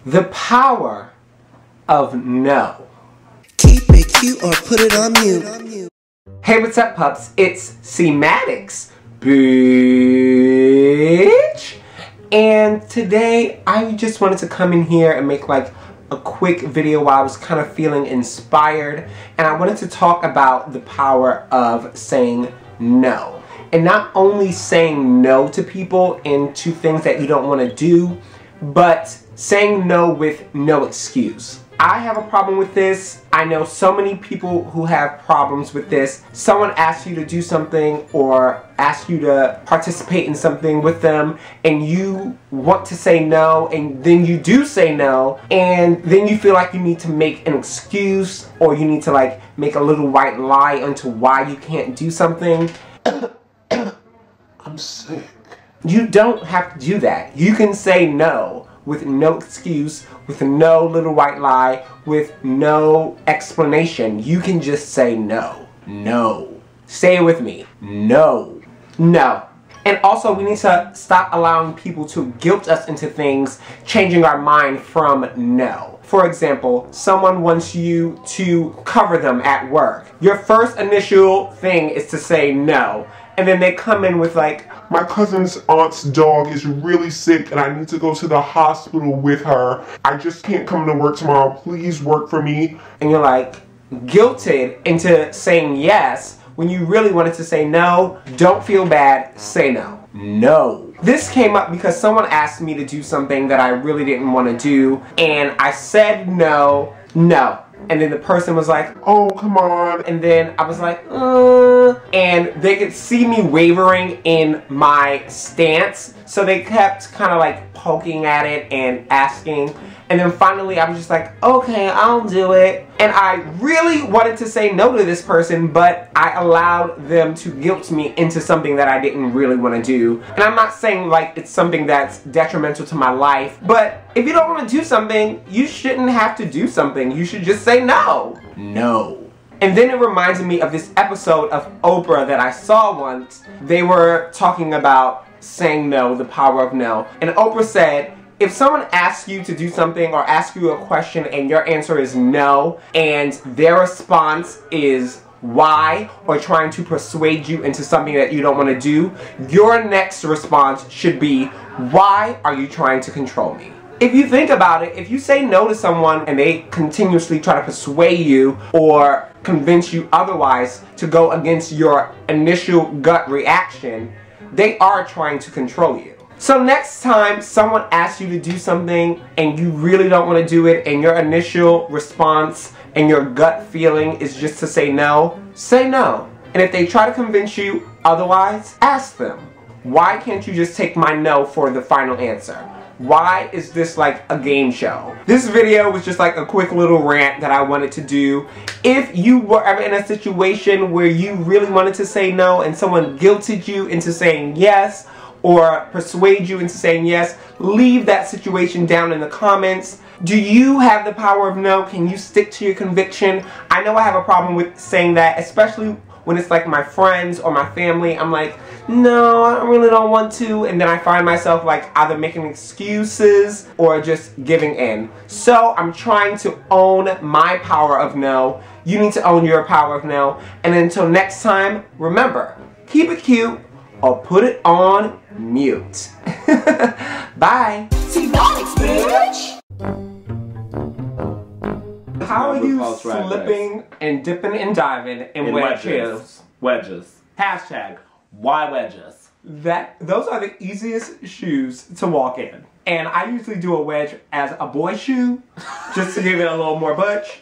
The power of no. Keep it cute or put it on mute. Hey, what's up, pups? It's CMaddoxBiitch. And today I just wanted to come in here and make like a quick video while I was kind of feeling inspired. And I wanted to talk about the power of saying no. And not only saying no to people and to things that you don't want to do, but saying no with no excuse. I have a problem with this. I know so many people who have problems with this. Someone asks you to do something or asks you to participate in something with them and you want to say no, and then you do say no, and then you feel like you need to make an excuse or you need to like make a little white lie onto why you can't do something. I'm sick. You don't have to do that. You can say no with no excuse, with no little white lie, with no explanation. You can just say no. No. Say it with me. No. No. And also, we need to stop allowing people to guilt us into things, changing our mind from no. For example, someone wants you to cover them at work. Your first initial thing is to say no. And then they come in with like, my cousin's aunt's dog is really sick and I need to go to the hospital with her. I just can't come to work tomorrow. Please work for me. And you're like guilted into saying yes when you really wanted to say no. Don't feel bad. Say no. No. This came up because someone asked me to do something that I really didn't want to do. And I said no. No. And then the person was like, oh, come on. And then I was like, and they could see me wavering in my stance. So they kept kind of like poking at it and asking. And then finally I was just like, okay, I'll do it. And I really wanted to say no to this person, but I allowed them to guilt me into something that I didn't really want to do. And I'm not saying like it's something that's detrimental to my life, but if you don't want to do something, you shouldn't have to do something. You should just say no. No. And then it reminded me of this episode of Oprah that I saw once. They were talking about saying no, the power of no. And Oprah said, if someone asks you to do something or asks you a question and your answer is no, and their response is why, or trying to persuade you into something that you don't want to do, your next response should be, why are you trying to control me? If you think about it, if you say no to someone and they continuously try to persuade you or convince you otherwise to go against your initial gut reaction, they are trying to control you. So next time someone asks you to do something and you really don't want to do it and your initial response and your gut feeling is just to say no, say no. And if they try to convince you otherwise, ask them, why can't you just take my no for the final answer? Why is this like a game show? This video was just like a quick little rant that I wanted to do. If you were ever in a situation where you really wanted to say no and someone guilted you into saying yes, or persuade you into saying yes, leave that situation down in the comments. Do you have the power of no? Can you stick to your conviction? I know I have a problem with saying that, especially when it's like my friends or my family. I'm like, no, I really don't want to. And then I find myself like either making excuses or just giving in. So I'm trying to own my power of no. You need to own your power of no. And until next time, remember, keep it cute or put it on mute. Bye. CMaddoxBiitch. How are you slipping and dipping and diving in wedge heels? Wedges. Hashtag, why wedges? Those are the easiest shoes to walk in. And I usually do a wedge as a boy shoe, just to give it a little more butch.